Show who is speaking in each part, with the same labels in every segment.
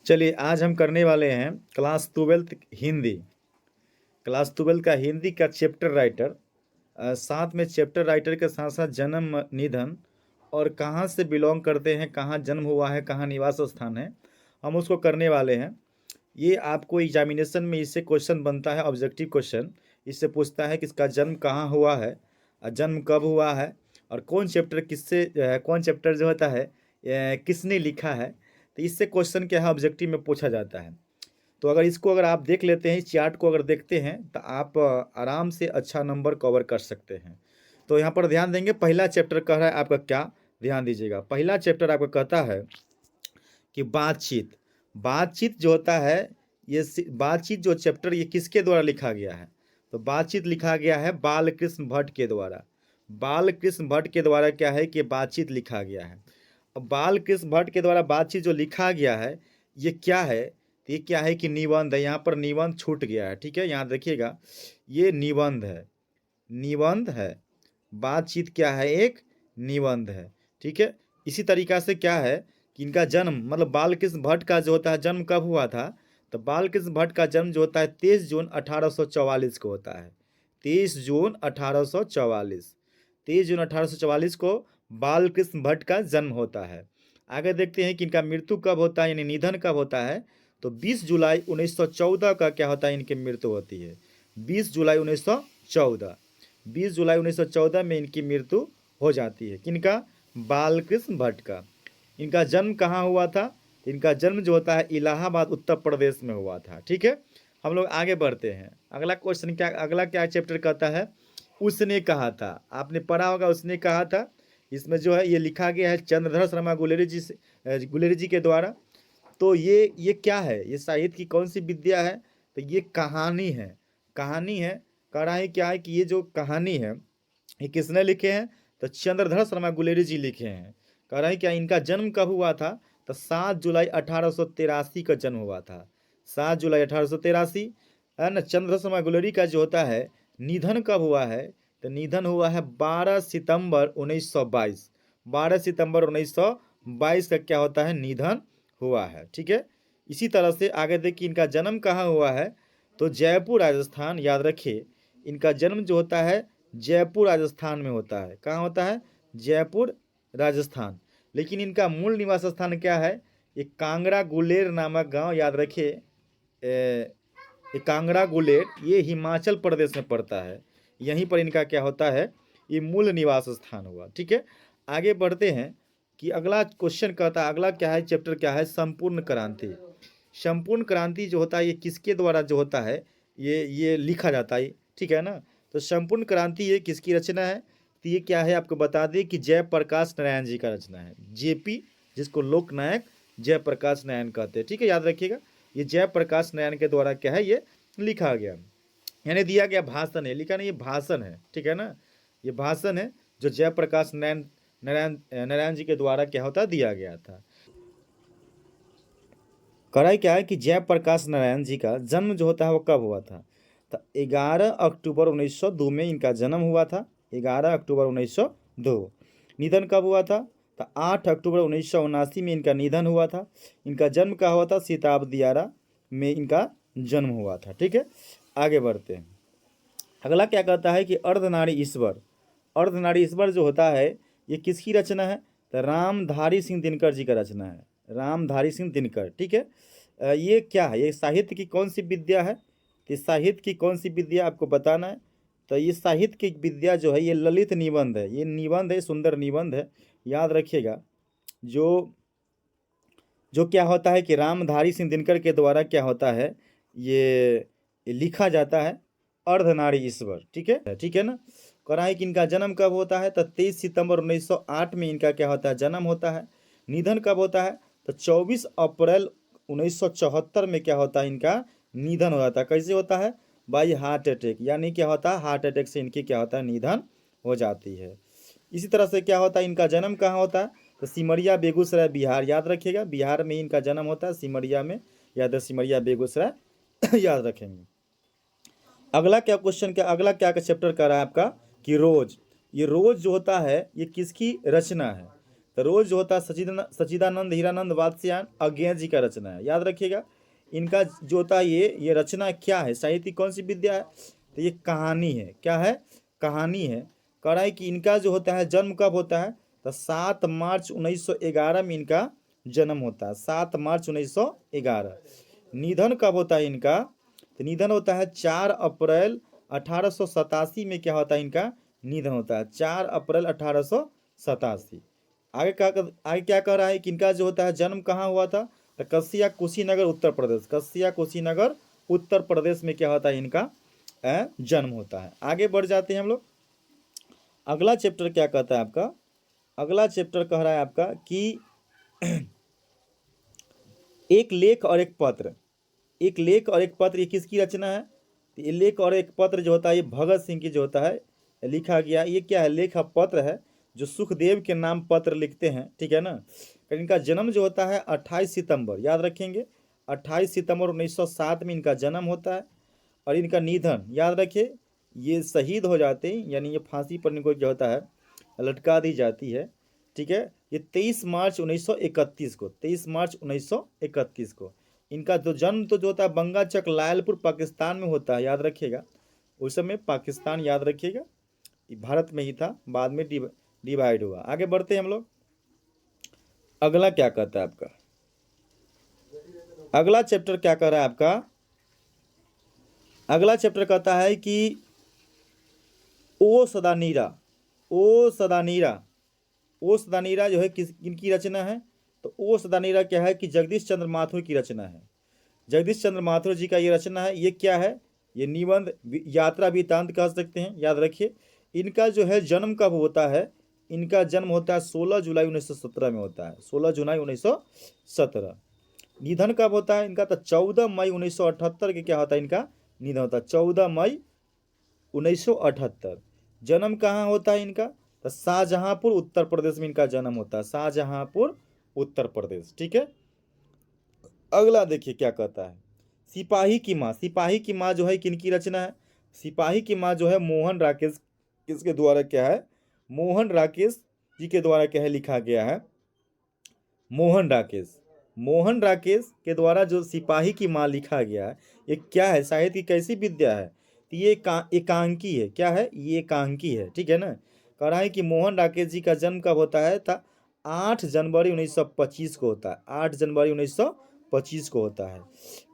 Speaker 1: चलिए आज हम करने वाले हैं क्लास 12th हिंदी। क्लास 12 का हिंदी का चैप्टर राइटर, साथ में चैप्टर राइटर के साथ साथ जन्म निधन और कहाँ से बिलोंग करते हैं, कहाँ जन्म हुआ है, कहाँ निवास स्थान है, हम उसको करने वाले हैं। ये आपको एग्जामिनेशन में इससे क्वेश्चन बनता है, ऑब्जेक्टिव क्वेश्चन। इससे पूछता है कि इसका जन्म कहाँ हुआ है, जन्म कब हुआ है और कौन चैप्टर किससे कौन चैप्टर जो होता है किसने लिखा है। तो इससे क्वेश्चन क्या है, ऑब्जेक्टिव में पूछा जाता है। तो अगर आप देख लेते हैं, इस चार्ट को अगर देखते हैं तो आप आराम से अच्छा नंबर कवर कर सकते हैं। तो यहाँ पर ध्यान देंगे, पहला चैप्टर कह रहा है आपका क्या, ध्यान दीजिएगा। पहला चैप्टर आपका कहता है कि बातचीत। बातचीत जो होता है, बातचीत जो चैप्टर ये किसके द्वारा लिखा गया है, तो बातचीत लिखा गया है बालकृष्ण भट्ट के द्वारा। बालकृष्ण भट्ट के द्वारा क्या है कि बातचीत लिखा गया है। अब बालकृष्ण भट्ट के द्वारा बातचीत जो लिखा गया है ये क्या है, तो ये क्या है कि निबंध है। यहाँ पर निबंध छूट गया है, ठीक है, यहाँ देखिएगा, ये निबंध है, निबंध है। बातचीत क्या है, एक निबंध है, ठीक है। इसी तरीका से क्या है कि इनका जन्म, मतलब बालकृष्ण भट्ट का जो होता है जन्म कब हुआ था, तो बालकृष्ण भट्ट का जन्म जो होता है 23 जून 1844 को होता है। 23 जून 1844, 23 जून 1844 को बालकृष्ण भट्ट का जन्म होता है। आगे देखते हैं कि इनका मृत्यु कब होता है, यानी निधन कब होता है, तो 20 जुलाई 1914 का क्या होता है, इनकी मृत्यु होती है। 20 जुलाई 1914, 20 जुलाई 1914 में इनकी मृत्यु हो जाती है। किनका, बालकृष्ण भट्ट का। इनका जन्म कहाँ हुआ था, इनका जन्म जो होता है इलाहाबाद उत्तर प्रदेश में हुआ था, ठीक है। हम लोग आगे बढ़ते हैं। अगला क्वेश्चन क्या, अगला क्या चैप्टर कहता है, उसने कहा था। आपने पढ़ा होगा उसने कहा था। इसमें जो है ये लिखा गया है चंद्रधर शर्मा गुलेरी जी से, गुलेरी जी के द्वारा। तो ये क्या है, ये साहित्य की कौन सी विद्या है, तो ये कहानी है, कहानी है। कह रहा है क्या है कि ये जो कहानी है ये किसने लिखे हैं, तो चंद्रधर शर्मा गुलेरी जी लिखे हैं। कह रहा है क्या, इनका जन्म कब हुआ था, तो 7 जुलाई 1883 का जन्म हुआ था। 7 जुलाई 1883 है ना। चंद्रधर शर्मा गुलेरी का जो होता है निधन कब हुआ है, तो निधन हुआ है 12 सितंबर 1922। 12 सितंबर 1922 का क्या होता है, निधन हुआ है, ठीक है। इसी तरह से आगे देखिए, इनका जन्म कहाँ हुआ है, तो जयपुर राजस्थान। याद रखिए, इनका जन्म जो होता है जयपुर राजस्थान में होता है। कहाँ होता है, जयपुर राजस्थान। लेकिन इनका मूल निवास स्थान क्या है, ये कांगड़ा गुलेर नामक गांव। याद रखिए, ये कांगड़ा गुलेर ये हिमाचल प्रदेश में पड़ता है। यहीं पर इनका क्या होता है, ये मूल निवास स्थान हुआ, ठीक है। आगे बढ़ते हैं कि अगला क्वेश्चन कहता है, अगला क्या है, चैप्टर क्या है, संपूर्ण क्रांति। संपूर्ण क्रांति जो होता है ये किसके द्वारा जो होता है, ये लिखा जाता है, ठीक है ना। तो संपूर्ण क्रांति ये किसकी रचना है, तो ये क्या है आपको बता दें कि जयप्रकाश नारायण जी का रचना है। जेपी, जिसको लोकनायक जयप्रकाश नारायण कहते हैं, ठीक है, याद रखिएगा। ये जयप्रकाश नारायण के द्वारा क्या है, ये लिखा गया, यानी दिया गया भाषण है, लिखा नहीं, ये भाषण है, ठीक है ना। ये भाषण है जो जयप्रकाश नारायण नारायण नारायण जी के द्वारा क्या होता दिया गया था। कढ़ाई क्या है कि जयप्रकाश नारायण जी का जन्म जो होता है वो कब हुआ था, तो 11 अक्टूबर 1902 में इनका जन्म हुआ था। 11 अक्टूबर 1902। निधन कब हुआ था, तो 8 अक्टूबर 1979 में इनका निधन हुआ था। इनका जन्म कहाँ हुआ था, सीताबदियारा में इनका जन्म हुआ था, ठीक है। आगे बढ़ते हैं। अगला क्या कहता है कि अर्धनारी ईश्वर। अर्धनारी ईश्वर जो होता है ये किसकी रचना है, तो रामधारी सिंह दिनकर जी का रचना है। रामधारी सिंह दिनकर, ठीक है। ये क्या है, ये साहित्य की कौन सी विद्या है, तो साहित्य की कौन सी विद्या आपको बताना है। तो ये साहित्य की विद्या जो है ये ललित निबंध है। ये निबंध है, सुंदर निबंध है, याद रखिएगा। जो जो क्या होता है कि रामधारी सिंह दिनकर के द्वारा क्या होता है, ये लिखा जाता है अर्धनारी ईश्वर, ठीक है ना। कह है कि इनका जन्म कब होता है, तो 23 सितंबर 1908 में इनका क्या होता है, जन्म होता है। निधन कब होता है, तो 24 अप्रैल 1974 में क्या होता है, इनका निधन हो जाता है। कैसे होता है, बाई हार्ट अटैक, यानी क्या होता है, हार्ट अटैक से इनकी क्या होता है, निधन हो जाती है। इसी तरह से क्या होता है, इनका जन्म कहाँ होता है, तो सिमरिया बेगूसराय बिहार। याद रखिएगा, बिहार में इनका जन्म होता है, सिमरिया में, या तो सिमरिया बेगूसराय याद रखेंगे। अगला क्या क्वेश्चन, क्या अगला क्या का चैप्टर कर रहा है आपका कि रोज। ये रोज जो होता है ये किसकी रचना है, तो रोज जो होता है सच्चिदानंद हीरानंद वात्स्यायन अज्ञेय जी का रचना है, याद रखिएगा। इनका जो होता है ये रचना क्या है, साहित्य कौन सी विद्या है, तो ये कहानी है। क्या है, कहानी है। कह रहा है कि इनका जो होता है जन्म कब होता है, तो 7 मार्च 1911 में इनका जन्म होता है, 7 मार्च 1911। निधन कब होता है इनका, तो निधन होता है 4 अप्रैल 1887 में। क्या होता है इनका निधन होता है 4 अप्रैल 1887। आगे क्या कह रहा है कि इनका जो होता है जन्म कहाँ हुआ था, तो कसिया कुशीनगर उत्तर प्रदेश, कसिया कुशीनगर उत्तर प्रदेश में क्या होता है इनका जन्म होता है। आगे बढ़ जाते हैं हम लोग। अगला चैप्टर क्या कहता है आपका, अगला चैप्टर कह रहा है आपका कि एक लेख और एक पत्र। एक लेख और एक पत्र ये किसकी रचना है, तो ये लेख और एक पत्र जो होता है ये भगत सिंह की जो होता है लिखा गया। ये क्या है, लेख और पत्र है, जो सुखदेव के नाम पत्र लिखते हैं, ठीक है ना। इनका जन्म जो होता है 28 सितंबर, याद रखेंगे, 28 सितंबर 1907 में इनका जन्म होता है। और इनका निधन याद रखिए, ये शहीद हो जाते हैं, यानी ये फांसी पर इनको जो होता है लटका दी जाती है, ठीक है। ये 23 मार्च 1931 को, 23 मार्च 1931 को इनका जो जन्म तो जो होता है बंगाचक लायलपुर पाकिस्तान में होता है, याद रखिएगा। उस समय पाकिस्तान याद रखिएगा, भारत में ही था, बाद में डिवाइड हुआ। आगे बढ़ते हैं हम लोग। अगला क्या कहता है आपका, अगला चैप्टर क्या कह रहा है आपका, अगला चैप्टर कहता है कि ओ सदा नीरा। ओ सदा नीरा, ओ सदा नीरा जो है किनकी रचना है, तो ओ सदा नीरा क्या है कि जगदीश चंद्र माथुर की रचना है। जगदीश चंद्र माथुर जी का ये रचना है। ये क्या है, ये निबंध यात्रा वृत्तांत कह सकते हैं, याद रखिए। इनका जो है जन्म कब होता है, इनका जन्म होता है 16 जुलाई 1917 में होता है, 16 जुलाई 1917। निधन कब होता है इनका, तो 14 मई 1978 के क्या होता है इनका निधन होता है, 14 मई 1978। जन्म कहाँ होता है इनका, तो शाहजहांपुर उत्तर प्रदेश में इनका जन्म होता है, शाहजहांपुर उत्तर प्रदेश, ठीक है। अगला देखिए क्या कहता है, सिपाही की माँ। सिपाही की माँ जो है किनकी रचना है, सिपाही की माँ जो है मोहन राकेश, किसके द्वारा क्या है, मोहन राकेश जी के द्वारा क्या है लिखा गया है, मोहन राकेश, मोहन राकेश के द्वारा जो सिपाही की माँ लिखा गया है, ये क्या है, साहित्य की कैसी विद्या है, तो ये एकांकी है। क्या है, ये एकांकी है, ठीक है ना। कह रहा है कि मोहन राकेश जी का जन्म कब होता है, था 8 जनवरी 1925 को होता है, 8 जनवरी 1925 को होता है।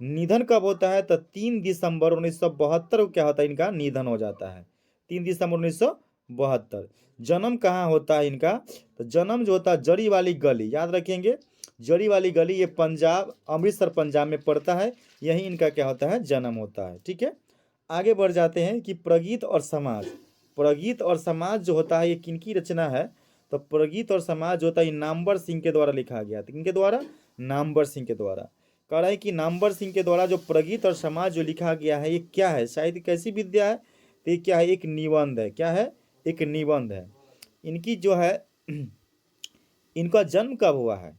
Speaker 1: निधन कब होता है, तो 3 दिसंबर 1972 को क्या होता है इनका निधन हो जाता है, 3 दिसंबर 1972। जन्म कहाँ होता है इनका, तो जन्म जो होता है जड़ी वाली गली, याद रखेंगे, जड़ी वाली गली, ये पंजाब, अमृतसर पंजाब में पड़ता है, यही इनका क्या होता है जन्म होता है, ठीक है। आगे बढ़ जाते हैं कि प्रगीत और समाज। प्रगीत और समाज जो होता है ये किनकी रचना है, तो प्रगीत और समाज जो होता है नामवर सिंह के द्वारा लिखा गया था, किनके द्वारा, नामवर सिंह के द्वारा। कह रहा है कि नामवर सिंह के द्वारा जो प्रगीत और समाज जो लिखा गया है, ये क्या है, शायद कैसी विद्या है, तो ये क्या है, एक निबंध है। क्या है, एक निबंध है। इनकी जो है इनका जन्म कब हुआ है,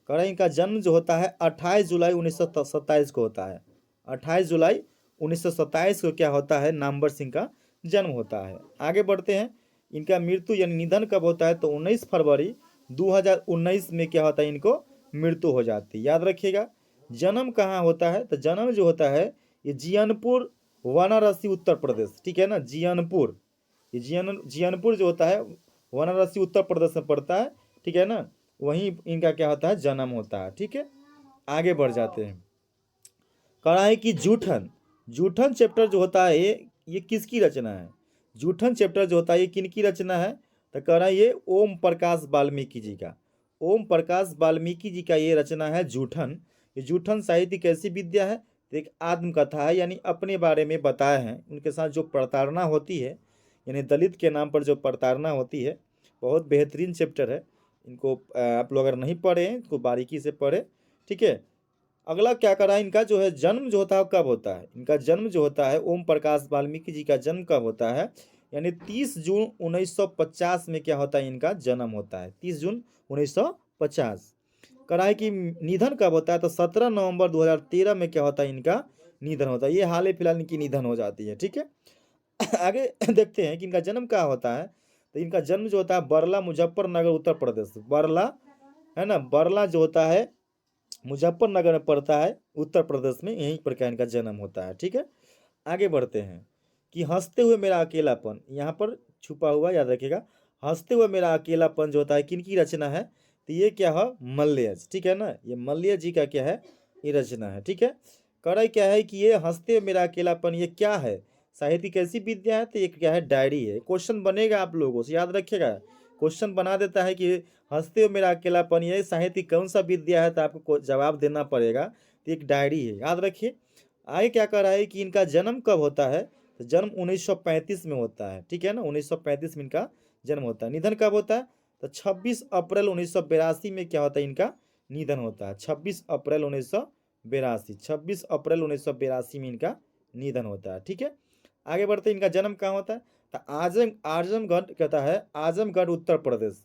Speaker 1: कह रहे हैं इनका जन्म जो होता है 28 जुलाई 1927 को होता है, 28 जुलाई 1927 को क्या होता है नामवर सिंह का जन्म होता है। आगे बढ़ते हैं। इनका मृत्यु यानी निधन कब होता है, तो 19 फरवरी 2019 में क्या होता है इनको मृत्यु हो जाती है, याद रखिएगा। जन्म कहाँ होता है, तो जन्म जो होता है ये जियनपुर वाराणसी उत्तर प्रदेश, ठीक है ना, जियनपुर, ये जियनपुर जो होता है वाराणसी उत्तर प्रदेश में पड़ता है, ठीक है ना, वहीं इनका क्या होता है जन्म होता है, ठीक है। आगे बढ़ जाते हैं। कह रहा है कि जूठन, जूठन चैप्टर जो होता है ये किसकी रचना है, जूठन चैप्टर जो होता है ये किनकी रचना है, तो कह रहा है ये ओम प्रकाश वाल्मीकि जी का, ओम प्रकाश वाल्मीकि जी का ये रचना है जूठन। ये जूठन साहित्य कैसी विद्या है, तो एक आत्मकथा है, यानी अपने बारे में बताया है, उनके साथ जो प्रताड़ना होती है, यानी दलित के नाम पर जो प्रताड़ना होती है, बहुत बेहतरीन चैप्टर है। इनको आप लोग अगर नहीं पढ़े हैं तो बारीकी से पढ़े, ठीक है। अगला क्या करा है, इनका जो है जन्म जो होता है कब होता है, इनका जन्म जो होता है ओम प्रकाश वाल्मीकि जी का जन्म कब होता है, यानी 30 जून 1950 में क्या होता है इनका जन्म होता है, 30 जून 1950। करा है कि निधन कब होता है, तो 17 नवंबर 2013 में क्या होता है इनका निधन होता है, ये हाल ही फिलहाल इनकी निधन हो जाती है, ठीक है। आगे देखते हैं कि इनका जन्म कहाँ होता है, तो इनका जन्म जो होता है बरला मुजफ्फरनगर उत्तर प्रदेश, बरला है ना, बरला जो होता है मुजफ्फरनगर में पड़ता है उत्तर प्रदेश में, यहीं पर क्या इनका जन्म होता है। ठीक है, आगे बढ़ते हैं कि हंसते हुए मेरा अकेलापन, यहाँ पर छुपा हुआ याद रखिएगा, हंसते हुए मेरा अकेलापन जो होता है किन की रचना है, तो ये क्या है, मल्यज। ठीक है ना, ये मल्य जी का क्या है, ये रचना है। ठीक है, कड़ाई क्या है कि ये हंसते हुए मेरा अकेलापन ये क्या है, साहित्य कैसी विद्या है, तो ये क्या है, डायरी है। क्वेश्चन बनेगा आप लोगों से, याद रखिएगा, क्वेश्चन बना देता है कि हंसते हुए मेरा अकेलापन ये साहित्य कौन सा विद्या है, तो आपको जवाब देना पड़ेगा, तो एक डायरी है, याद रखिए। आगे क्या कर रहा है कि इनका जन्म कब होता है, तो जन्म 1935 में होता है। ठीक है ना, 1935 में इनका जन्म होता है। निधन कब होता है, तो 26 अप्रैल 1982 में क्या होता है, इनका निधन होता है। 26 अप्रैल 1982, 26 अप्रैल 1982 में इनका निधन होता है। ठीक है, आगे बढ़ते हैं, इनका जन्म कहाँ होता है, तो आजमगढ़ कहता है, आजमगढ़ उत्तर प्रदेश,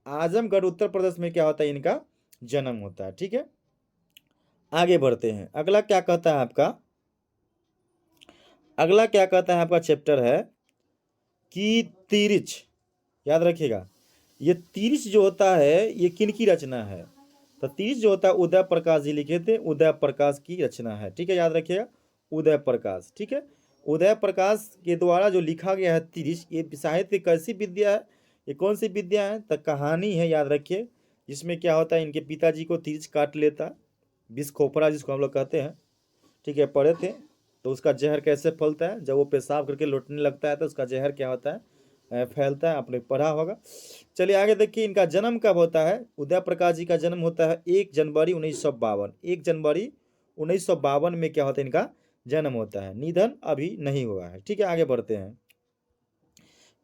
Speaker 1: आजमगढ़ उत्तर प्रदेश में क्या होता है, इनका जन्म होता है। ठीक है, आगे बढ़ते हैं, अगला क्या कहता है आपका, अगला क्या कहता है आपका चैप्टर है कि तिरिच, याद रखिएगा, ये तिरिच जो होता है ये किन की रचना है, तो तिरिच जो होता है उदय प्रकाश जी लिखे थे, उदय प्रकाश की रचना है। ठीक है, याद रखिएगा, उदय प्रकाश। ठीक है, उदय प्रकाश के द्वारा जो लिखा गया है तिरिच, ये साहित्य कैसी विद्या है, ये कौन सी विद्या है, तो कहानी है, याद रखिए, जिसमें क्या होता है, इनके पिताजी को तिरिच काट लेता है, विष खोपड़ा जिसको हम लोग कहते हैं। ठीक है, पढ़े थे, तो उसका जहर कैसे फैलता है, जब वो पेशाब करके लौटने लगता है तो उसका जहर क्या होता है, फैलता है, आपने पढ़ा होगा। चलिए आगे देखिए, इनका जन्म कब होता है, उदय प्रकाश जी का जन्म होता है 1 जनवरी 1952, 1 जनवरी 1952 में क्या होता है, इनका जन्म होता है। निधन अभी नहीं हुआ है। ठीक है, आगे बढ़ते हैं,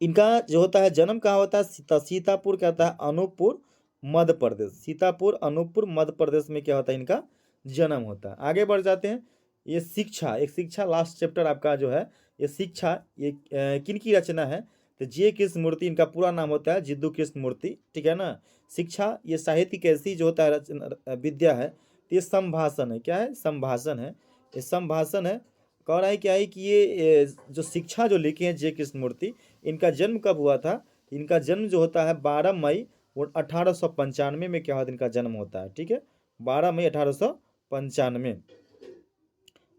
Speaker 1: इनका जो होता है जन्म कहाँ होता है, सीतापुर क्या होता है, अनूपपुर मध्य प्रदेश, सीतापुर अनूपपुर मध्य प्रदेश में क्या होता है, इनका जन्म होता है। आगे बढ़ जाते हैं, ये शिक्षा, एक शिक्षा लास्ट चैप्टर आपका जो है, ये शिक्षा, ये किन की रचना है, तो जे कृष्ण मूर्ति, इनका पूरा नाम होता है जिद्दू कृष्ण मूर्ति। ठीक है ना, शिक्षा ये साहित्य कैसी जो होता है विद्या है, तो ये संभाषण है, क्या है, संभाषण है, ये संभाषण है। कह रहा है क्या है कि ये जो शिक्षा जो लिखे हैं जे कृष्ण मूर्ति, इनका जन्म कब हुआ था, इनका जन्म जो होता है 12 मई 1895 में क्या होता है, इनका जन्म होता है। ठीक है, 12 मई 1895,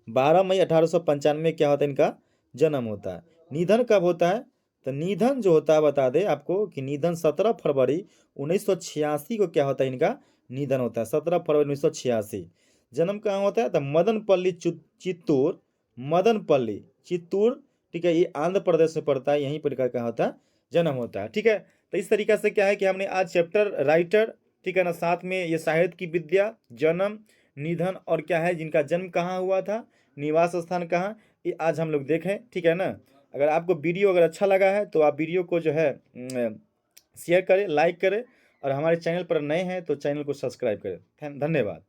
Speaker 1: 12 मई 1895 में क्या होता है, इनका जन्म होता है। निधन कब होता है, तो निधन जो होता है बता दें आपको कि निधन 17 फरवरी 1986 को क्या होता है, इनका निधन होता है, 17 फरवरी 1986। जन्म कहाँ होता है, तो मदनपल्ली चित्तूर, मदनपल्ली चित्तूर। ठीक है, ये आंध्र प्रदेश में पड़ता है, यहीं पर क्या होता है, जन्म होता है। ठीक है, तो इस तरीके से क्या है कि हमने आज चैप्टर राइटर, ठीक है ना, साथ में ये साहित्य की विद्या, जन्म, निधन और क्या है, जिनका जन्म कहाँ हुआ था, निवास स्थान कहाँ, ये आज हम लोग देखें। ठीक है ना, अगर आपको वीडियो अगर अच्छा लगा है तो आप वीडियो को जो है शेयर करें, लाइक करें, और हमारे चैनल पर नए हैं तो चैनल को सब्सक्राइब करें। धन्यवाद।